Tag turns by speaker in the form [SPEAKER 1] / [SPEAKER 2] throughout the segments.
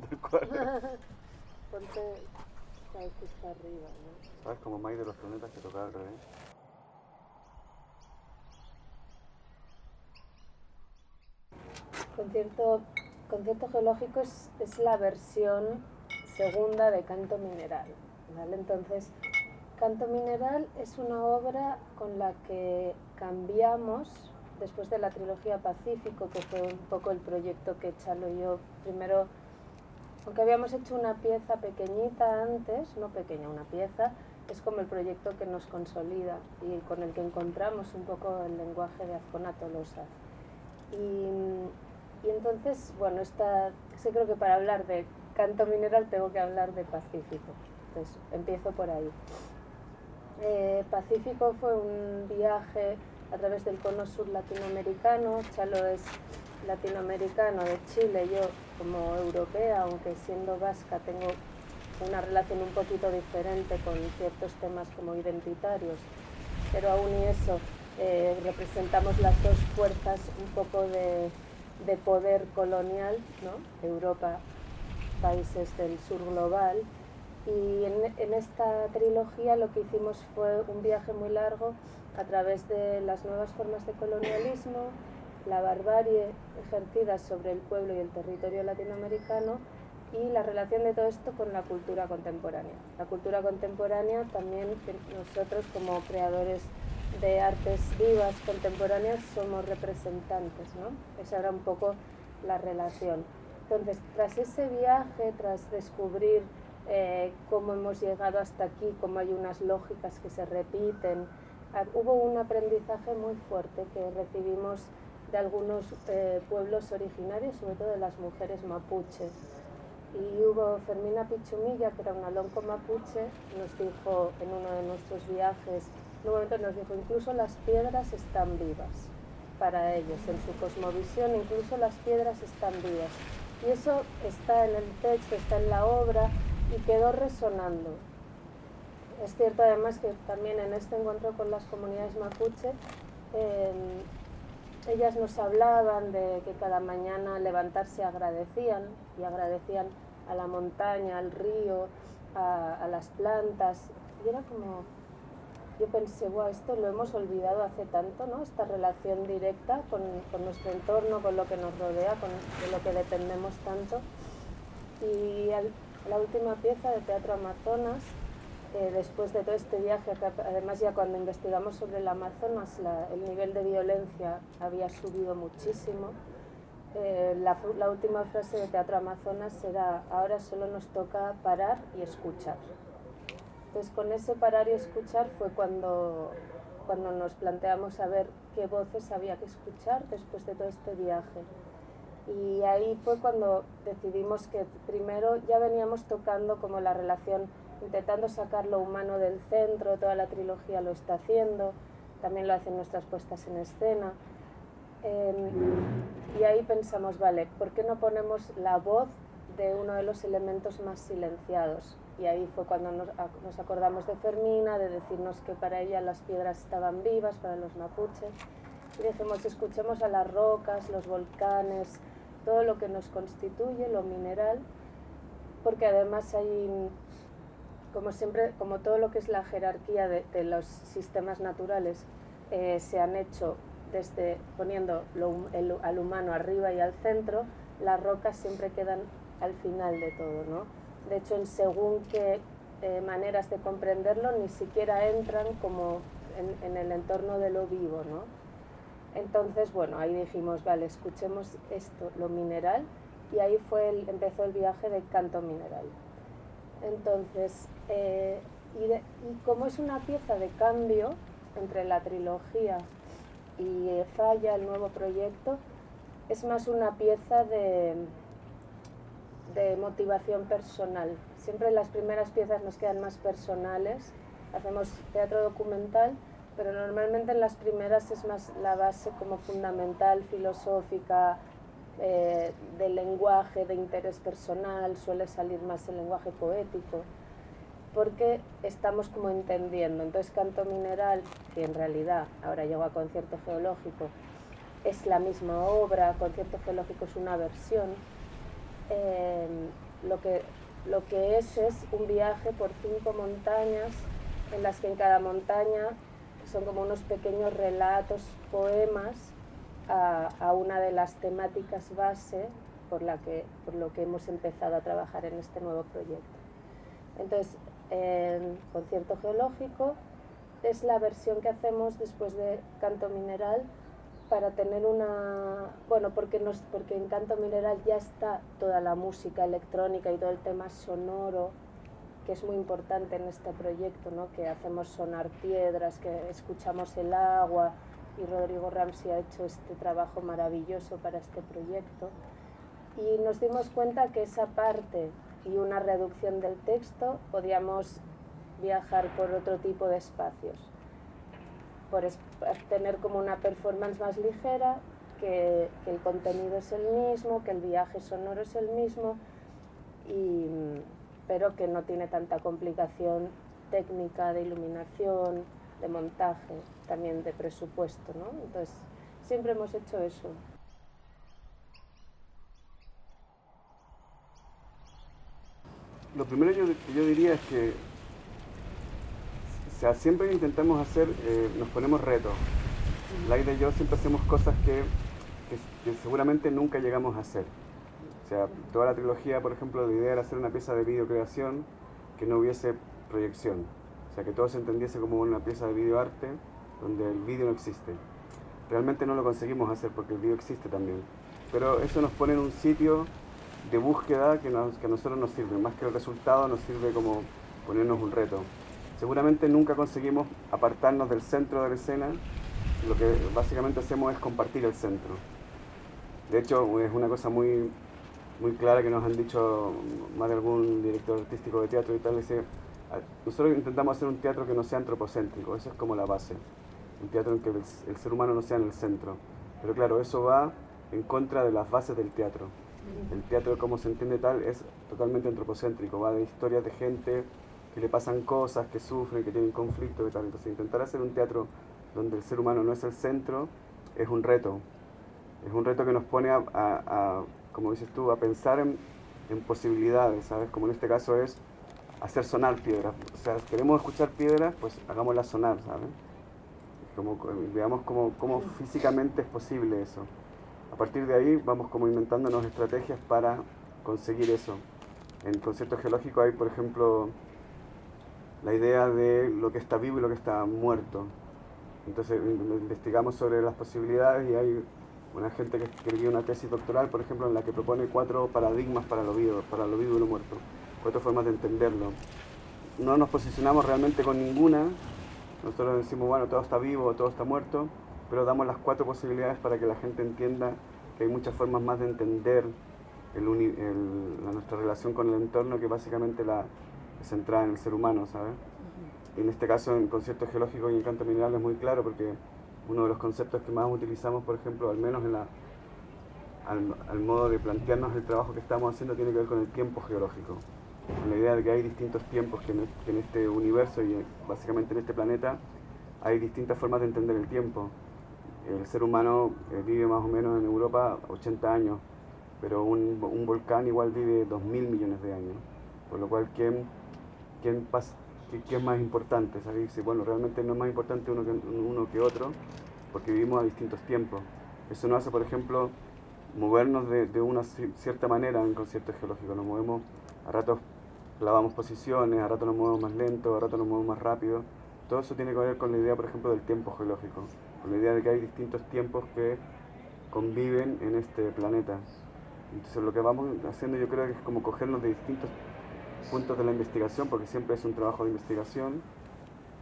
[SPEAKER 1] Tal cual.
[SPEAKER 2] Ponte sabes que está arriba, ¿no?
[SPEAKER 1] ¿Sabes como Mike de los planetas que tocaba al revés?
[SPEAKER 2] Concierto geológico es la versión segunda de Canto Mineral, ¿vale? Entonces, Canto Mineral es una obra con la que cambiamos, después de la trilogía Pacífico, que fue un poco el proyecto que Chalo y yo primero, aunque habíamos hecho una pieza pequeñita antes, no pequeña, una pieza, es como el proyecto que nos consolida y con el que encontramos un poco el lenguaje de Azcona Tolosa. Y entonces, bueno, sí, creo que para hablar de Canto Mineral tengo que hablar de Pacífico. Entonces, empiezo por ahí. Pacífico fue un viaje a través del cono sur latinoamericano. Chalo es latinoamericano de Chile, yo como europea, aunque siendo vasca tengo una relación un poquito diferente con ciertos temas como identitarios, pero aún y eso representamos las dos fuerzas un poco de poder colonial, ¿no? Europa, países del sur global. Y en esta trilogía lo que hicimos fue un viaje muy largo a través de las nuevas formas de colonialismo, la barbarie ejercida sobre el pueblo y el territorio latinoamericano y la relación de todo esto con la cultura contemporánea. La cultura contemporánea también, que nosotros como creadores de artes vivas contemporáneas somos representantes, ¿no? Esa era un poco la relación. Entonces, tras ese viaje, tras descubrir cómo hemos llegado hasta aquí, cómo hay unas lógicas que se repiten, hubo un aprendizaje muy fuerte que recibimos de algunos pueblos originarios, sobre todo de las mujeres mapuche. Y hubo Fermina Pichumilla, que era una lonco mapuche, nos dijo en uno de nuestros viajes, en un momento nos dijo, incluso las piedras están vivas para ellos, en su cosmovisión incluso las piedras están vivas. Y eso está en el texto, está en la obra y quedó resonando. Es cierto además que también en este encuentro con las comunidades mapuche, ellas nos hablaban de que cada mañana levantarse agradecían, y agradecían a la montaña, al río, a las plantas, y era como, yo pensé, wow, esto lo hemos olvidado hace tanto, ¿no? Esta relación directa con nuestro entorno, con lo que nos rodea, de lo que dependemos tanto. Y la última pieza de Teatro Amazonas, después de todo este viaje, además ya cuando investigamos sobre el Amazonas, el nivel de violencia había subido muchísimo. La última frase de Teatro Amazonas era, ahora solo nos toca parar y escuchar. Entonces con ese parar y escuchar fue cuando nos planteamos a ver qué voces había que escuchar después de todo este viaje. Y ahí fue cuando decidimos que primero ya veníamos tocando como la relación, intentando sacar lo humano del centro, toda la trilogía lo está haciendo, también lo hacen nuestras puestas en escena. Y ahí pensamos, vale, ¿por qué no ponemos la voz de uno de los elementos más silenciados? Y ahí fue cuando nos acordamos de Fermina, de decirnos que para ella las piedras estaban vivas, para los mapuches. Y dijimos, escuchemos a las rocas, los volcanes, todo lo que nos constituye, lo mineral, porque además hay, como siempre, como todo lo que es la jerarquía de los sistemas naturales, se han hecho desde poniendo al humano arriba y al centro, las rocas siempre quedan al final de todo, ¿no? De hecho, en según qué maneras de comprenderlo, ni siquiera entran como en el entorno de lo vivo, ¿no? Entonces, bueno, ahí dijimos, vale, escuchemos esto, lo mineral, y ahí empezó el viaje de Canto Mineral. Entonces, y como es una pieza de cambio entre la trilogía y Falla, el nuevo proyecto, es más una pieza de motivación personal. Siempre las primeras piezas nos quedan más personales, hacemos teatro documental, pero normalmente en las primeras es más la base como fundamental, filosófica, del lenguaje, de interés personal, suele salir más el lenguaje poético, porque estamos como entendiendo. Entonces Canto Mineral, que en realidad ahora llego a Concierto Geológico, es la misma obra, Concierto Geológico es una versión, lo que es un viaje por 5 montañas, en las que en cada montaña son como unos pequeños relatos, poemas, a una de las temáticas base por lo que hemos empezado a trabajar en este nuevo proyecto. Entonces, en Concierto Geológico es la versión que hacemos después de Canto Mineral, para tener porque en Canto Mineral ya está toda la música electrónica y todo el tema sonoro, que es muy importante en este proyecto, ¿no? Que hacemos sonar piedras, que escuchamos el agua, y Rodrigo Ramsey ha hecho este trabajo maravilloso para este proyecto. Y nos dimos cuenta que esa parte y una reducción del texto podíamos viajar por otro tipo de espacios, por tener como una performance más ligera, que el contenido es el mismo, que el viaje sonoro es el mismo, pero que no tiene tanta complicación técnica de iluminación, de montaje, también de presupuesto, ¿no? Entonces, siempre hemos hecho eso.
[SPEAKER 1] Lo primero que yo diría es que siempre que intentamos hacer, nos ponemos retos. Laida y yo siempre hacemos cosas que seguramente nunca llegamos a hacer. O sea, toda la trilogía, por ejemplo, la idea era hacer una pieza de videocreación que no hubiese proyección. O sea, que todo se entendiese como una pieza de videoarte donde el vídeo no existe. Realmente no lo conseguimos hacer porque el vídeo existe también. Pero eso nos pone en un sitio de búsqueda que a nosotros nos sirve. Más que el resultado, nos sirve como ponernos un reto. Seguramente nunca conseguimos apartarnos del centro de la escena. Lo que básicamente hacemos es compartir el centro. De hecho, es una cosa muy clara que nos han dicho más de algún director artístico de teatro y tal. Dice, nosotros intentamos hacer un teatro que no sea antropocéntrico, eso es como la base. Un teatro en que el ser humano no sea en el centro. Pero claro, eso va en contra de las bases del teatro. El teatro, como se entiende tal, es totalmente antropocéntrico, va de historias de gente que le pasan cosas, que sufren, que tienen conflictos y tal. Entonces, intentar hacer un teatro donde el ser humano no es el centro es un reto. Es un reto que nos pone como dices tú, a pensar en posibilidades, ¿sabes? Como en este caso es hacer sonar piedras. O sea, queremos escuchar piedras, pues hagámoslas sonar, ¿sabes? Como, veamos cómo físicamente es posible eso. A partir de ahí vamos como inventándonos estrategias para conseguir eso. En Concierto Geológico hay, por ejemplo, la idea de lo que está vivo y lo que está muerto. Entonces investigamos sobre las posibilidades y hay una gente que escribió una tesis doctoral, por ejemplo, en la que propone 4 paradigmas para lo vivo y lo muerto, 4 formas de entenderlo. No nos posicionamos realmente con ninguna, nosotros decimos, bueno, todo está vivo o todo está muerto, pero damos las 4 posibilidades para que la gente entienda que hay muchas formas más de entender nuestra relación con el entorno, que básicamente es centrada en el ser humano, ¿sabes? Y en este caso, en Concierto Geológico y en Canto Mineral es muy claro, porque uno de los conceptos que más utilizamos, por ejemplo, al menos al modo de plantearnos el trabajo que estamos haciendo, tiene que ver con el tiempo geológico. Con la idea de que hay distintos tiempos, que en este universo y básicamente en este planeta hay distintas formas de entender el tiempo. El ser humano vive más o menos en Europa 80 años, pero un volcán igual vive 2.000 millones de años. Por lo cual, ¿qué es más importante? ¿Sabes? Bueno, realmente no es más importante uno que otro, porque vivimos a distintos tiempos. Eso nos hace, por ejemplo, movernos de una cierta manera en Concierto Geológico. Nos movemos, a ratos clavamos posiciones, a ratos nos movemos más lento, a ratos nos movemos más rápido. Todo eso tiene que ver con la idea, por ejemplo, del tiempo geológico, con la idea de que hay distintos tiempos que conviven en este planeta. Entonces lo que vamos haciendo, yo creo que es como cogernos de distintos puntos de la investigación, porque siempre es un trabajo de investigación.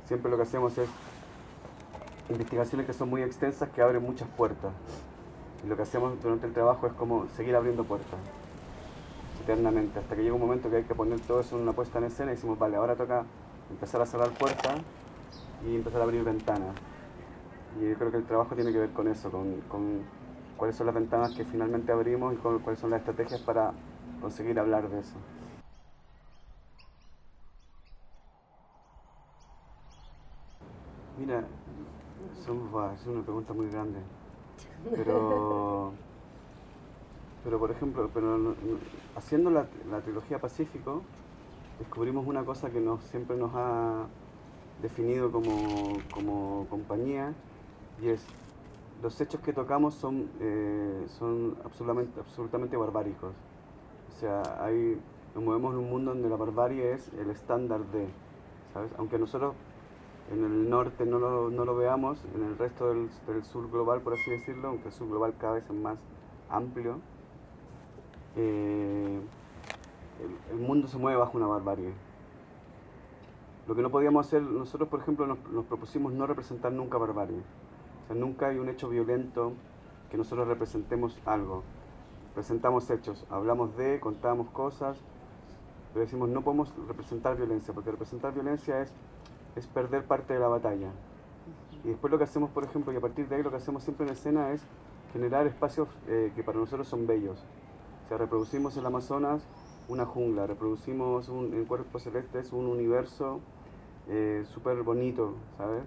[SPEAKER 1] Siempre lo que hacemos es investigaciones que son muy extensas, que abren muchas puertas. Y lo que hacemos durante el trabajo es como seguir abriendo puertas eternamente, hasta que llega un momento que hay que poner todo eso en una puesta en escena y decimos, vale, ahora toca empezar a cerrar puertas y empezar a abrir ventanas. Y yo creo que el trabajo tiene que ver con eso, con cuáles son las ventanas que finalmente abrimos y cuáles son las estrategias para conseguir hablar de eso. Mira, es una pregunta muy grande, pero Pero por ejemplo, haciendo la trilogía Pacífico, descubrimos una cosa que siempre nos ha definido como compañía, y es, los hechos que tocamos son absolutamente barbáricos. O sea, nos movemos en un mundo donde la barbarie es el estándar de, ¿sabes? Aunque nosotros en el norte no lo veamos, en el resto del sur global, por así decirlo, aunque el sur global cada vez es más amplio, el mundo se mueve bajo una barbarie. Lo que no podíamos hacer, nosotros por ejemplo nos propusimos no representar nunca barbarie. O sea, nunca hay un hecho violento que nosotros representemos algo. Presentamos hechos, contamos cosas, pero decimos no podemos representar violencia, porque representar violencia es perder parte de la batalla. Y después lo que hacemos, por ejemplo, y a partir de ahí lo que hacemos siempre en escena es generar espacios que para nosotros son bellos. O sea, reproducimos en el Amazonas una jungla, reproducimos en Cuerpos Celestes un universo súper bonito, ¿sabes?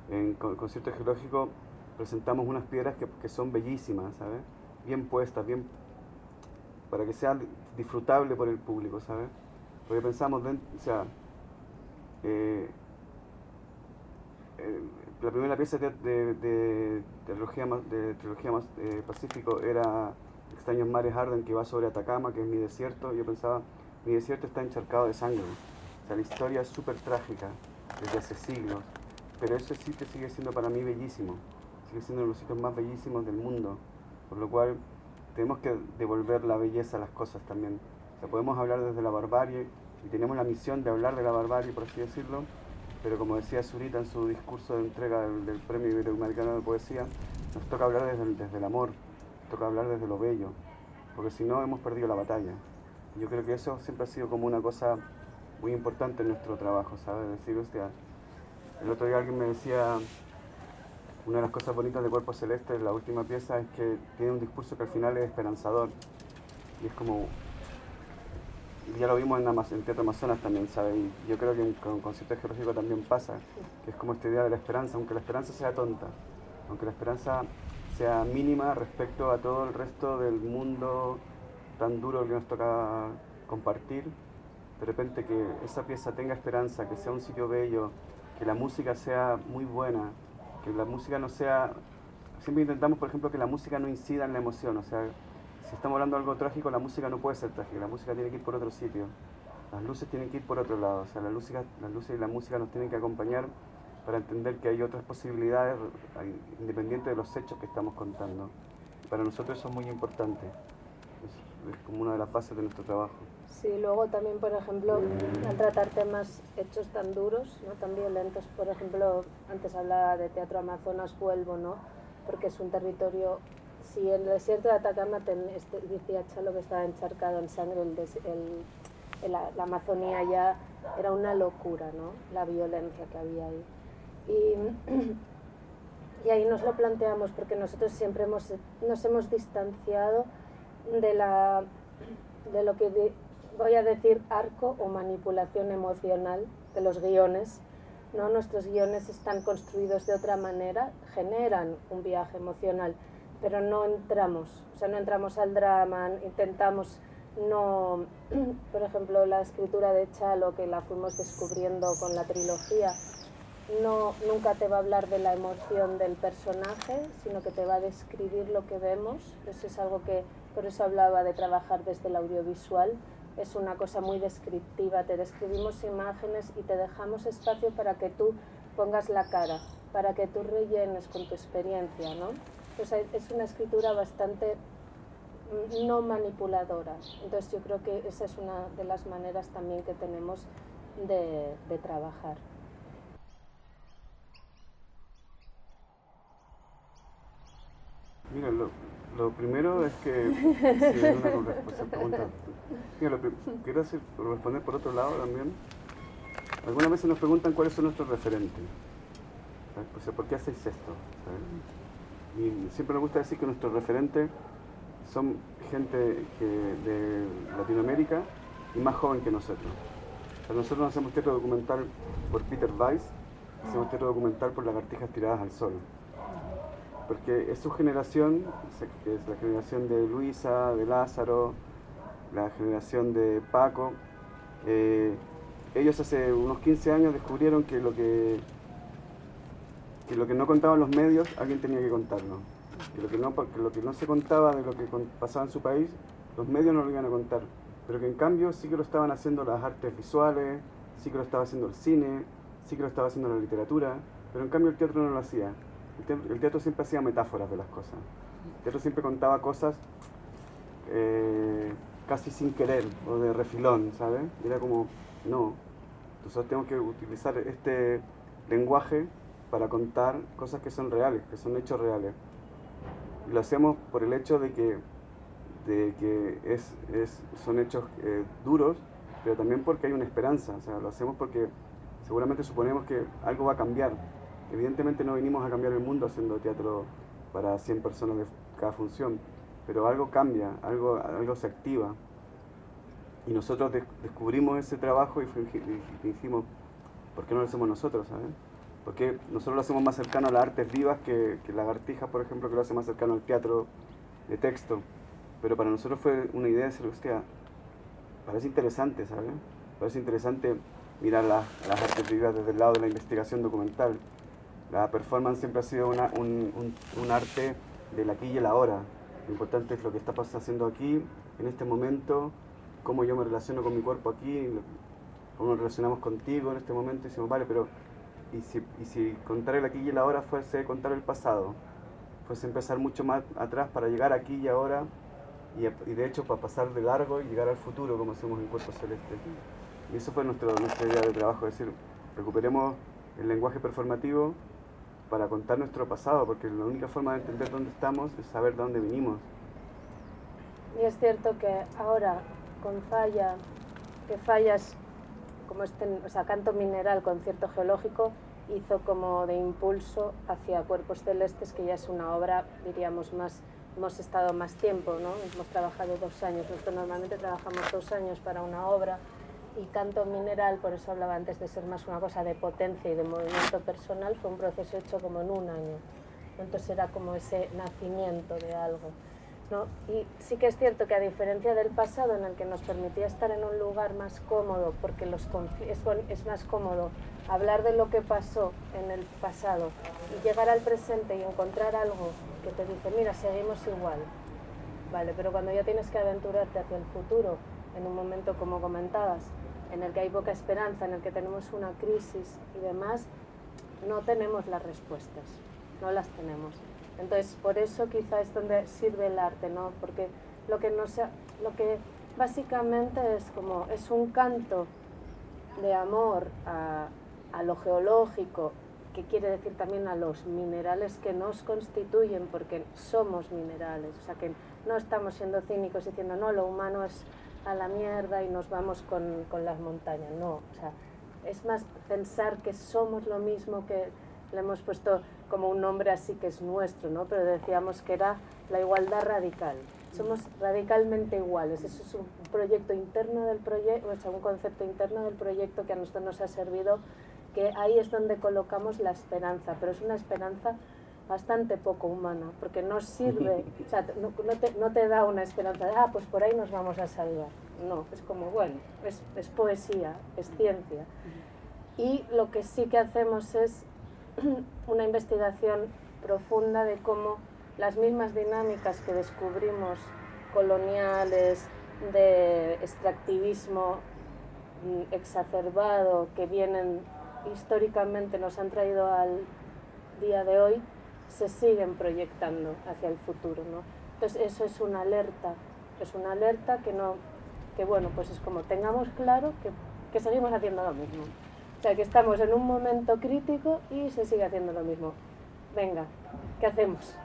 [SPEAKER 1] En concierto geológico presentamos unas piedras que son bellísimas, ¿sabes? Bien puestas, para que sea disfrutable por el público, ¿sabes? Porque pensamos, o sea, la primera pieza de trilogía Pacífico era Extraños Mares Arden, que va sobre Atacama, que es mi desierto. Yo pensaba, mi desierto está encharcado de sangre. O sea, la historia es súper trágica, desde hace siglos. Pero eso sí que sigue siendo para mí bellísimo. Sigue siendo uno de los sitios más bellísimos del mundo. Por lo cual tenemos que devolver la belleza a las cosas también. O sea, podemos hablar desde la barbarie, y tenemos la misión de hablar de la barbarie, por así decirlo, pero como decía Zurita en su discurso de entrega del Premio Iberoamericano de Poesía, nos toca hablar desde el amor, nos toca hablar desde lo bello, porque si no hemos perdido la batalla. Y yo creo que eso siempre ha sido como una cosa muy importante en nuestro trabajo, ¿sabes? Decir, hostia, el otro día alguien me decía, una de las cosas bonitas de Cuerpo Celeste, la última pieza, es que tiene un discurso que al final es esperanzador, y es como, ya lo vimos en Teatro Amazonas también, ¿sabes? Y yo creo que con concierto geológico también pasa, que es como esta idea de la esperanza, aunque la esperanza sea tonta, aunque la esperanza sea mínima respecto a todo el resto del mundo tan duro que nos toca compartir, de repente que esa pieza tenga esperanza, que sea un sitio bello, que la música sea muy buena, que la música no sea... Siempre intentamos, por ejemplo, que la música no incida en la emoción, o sea, si estamos hablando de algo trágico, la música no puede ser trágica, la música tiene que ir por otro sitio. Las luces tienen que ir por otro lado, o sea, las luces y la música nos tienen que acompañar para entender que hay otras posibilidades independientes de los hechos que estamos contando. Para nosotros eso es muy importante, es como una de las bases de nuestro trabajo.
[SPEAKER 2] Sí, luego también, por ejemplo, al tratar temas hechos tan duros, ¿no? Tan violentos, por ejemplo, antes hablaba de Teatro Amazonas, vuelvo, ¿no? Porque es un territorio... Si en el desierto de Atacama decía Chalo que estaba encharcado en sangre, la Amazonía ya era una locura, ¿no? La violencia que había ahí. Y ahí nos lo planteamos porque nosotros siempre nos hemos distanciado de lo que voy a decir arco o manipulación emocional de los guiones, ¿no? Nuestros guiones están construidos de otra manera, generan un viaje emocional, pero no entramos al drama, intentamos no, por ejemplo, la escritura de Chalo, que la fuimos descubriendo con la trilogía, nunca te va a hablar de la emoción del personaje, sino que te va a describir lo que vemos. Eso es algo que, por eso hablaba de trabajar desde el audiovisual, es una cosa muy descriptiva, te describimos imágenes y te dejamos espacio para que tú pongas la cara, para que tú rellenes con tu experiencia, ¿no? Pues es una escritura bastante no manipuladora. Entonces yo creo que esa es una de las maneras también que tenemos de trabajar.
[SPEAKER 1] Mira, lo primero es que... Sí, es una pregunta. Mira, quiero responder por otro lado también. Algunas veces nos preguntan cuáles son nuestros referentes. Pues, ¿por qué hacéis esto? ¿Sabes? Y siempre nos gusta decir que nuestros referentes son gente de Latinoamérica y más joven que nosotros. O sea, nosotros no hacemos teatro documental por Peter Weiss, hacemos teatro documental por Lagartijas Tiradas al Sol. porque es su generación, que es la generación de Luisa, de Lázaro, la generación de Paco. Ellos hace unos 15 años descubrieron que lo que no contaban los medios, alguien tenía que contarlo. Que lo que no se contaba de lo que pasaba en su país, los medios no lo iban a contar. Pero que en cambio sí que lo estaban haciendo las artes visuales, sí que lo estaba haciendo el cine, sí que lo estaba haciendo la literatura, pero en cambio el teatro no lo hacía. El teatro siempre hacía metáforas de las cosas. El teatro siempre contaba cosas casi sin querer o de refilón, ¿sabes? Y era como, no, nosotros tenemos que utilizar este lenguaje para contar cosas que son reales, que son hechos reales. Y lo hacemos por el hecho de que son hechos duros, pero también porque hay una esperanza. O sea, lo hacemos porque seguramente suponemos que algo va a cambiar. Evidentemente no venimos a cambiar el mundo haciendo teatro para 100 personas de cada función, pero algo cambia, algo se activa. Y nosotros descubrimos ese trabajo y dijimos, ¿por qué no lo hacemos nosotros? ¿Sabes? Porque nosotros lo hacemos más cercano a las artes vivas que Lagartijas, por ejemplo, que lo hace más cercano al teatro de texto. Pero para nosotros fue una idea de decir, hostia, parece interesante, ¿sabes? Parece interesante mirar las artes vivas desde el lado de la investigación documental. La performance siempre ha sido un arte del aquí y el ahora. Lo importante es lo que está haciendo aquí, en este momento, cómo yo me relaciono con mi cuerpo aquí, cómo nos relacionamos contigo en este momento. Y decimos, vale, pero ¿y si contar el aquí y el ahora fuese contar el pasado? Fuese empezar mucho más atrás para llegar aquí y ahora, y de hecho para pasar de largo y llegar al futuro, como hacemos en Cuerpo Celeste. Y eso fue nuestra idea de trabajo, es decir, recuperemos el lenguaje performativo para contar nuestro pasado, porque la única forma de entender dónde estamos es saber de dónde vinimos.
[SPEAKER 2] Y es cierto que ahora, con Falla, que Fallas, como Canto Mineral, concierto geológico, hizo como de impulso hacia Cuerpos Celestes, que ya es una obra, diríamos, hemos estado más tiempo, ¿no? Hemos trabajado 2 años, nosotros normalmente trabajamos 2 años para una obra, y Canto Mineral, por eso hablaba antes de ser más una cosa de potencia y de movimiento personal, fue un proceso hecho como en 1 año. Entonces era como ese nacimiento de algo, ¿no? Y sí que es cierto que a diferencia del pasado, en el que nos permitía estar en un lugar más cómodo, porque es más cómodo hablar de lo que pasó en el pasado y llegar al presente y encontrar algo que te dice, mira, seguimos igual, vale, pero cuando ya tienes que aventurarte hacia el futuro, en un momento como comentabas, en el que hay poca esperanza, en el que tenemos una crisis y demás, no tenemos las respuestas, no las tenemos. Entonces, por eso quizá es donde sirve el arte, ¿no? Porque lo que básicamente es un canto de amor a lo geológico, que quiere decir también a los minerales que nos constituyen, porque somos minerales, o sea que no estamos siendo cínicos diciendo, no, lo humano es a la mierda y nos vamos con las montañas, no, o sea, es más pensar que somos lo mismo, que le hemos puesto como un nombre así que es nuestro, ¿no? Pero decíamos que era la igualdad radical, somos radicalmente iguales, eso es un proyecto interno del proyecto, o sea, un concepto interno del proyecto que a nosotros nos ha servido, que ahí es donde colocamos la esperanza, pero es una esperanza bastante poco humana, porque no sirve, o sea, no te da una esperanza de, pues por ahí nos vamos a salvar. No, es como, bueno, es poesía, es ciencia. Y lo que sí que hacemos es una investigación profunda de cómo las mismas dinámicas que descubrimos, coloniales, de extractivismo exacerbado, que vienen históricamente, nos han traído al día de hoy, se siguen proyectando hacia el futuro, ¿no? Entonces eso es una alerta que bueno, pues es como tengamos claro que seguimos haciendo lo mismo, o sea que estamos en un momento crítico y se sigue haciendo lo mismo. Venga, ¿qué hacemos?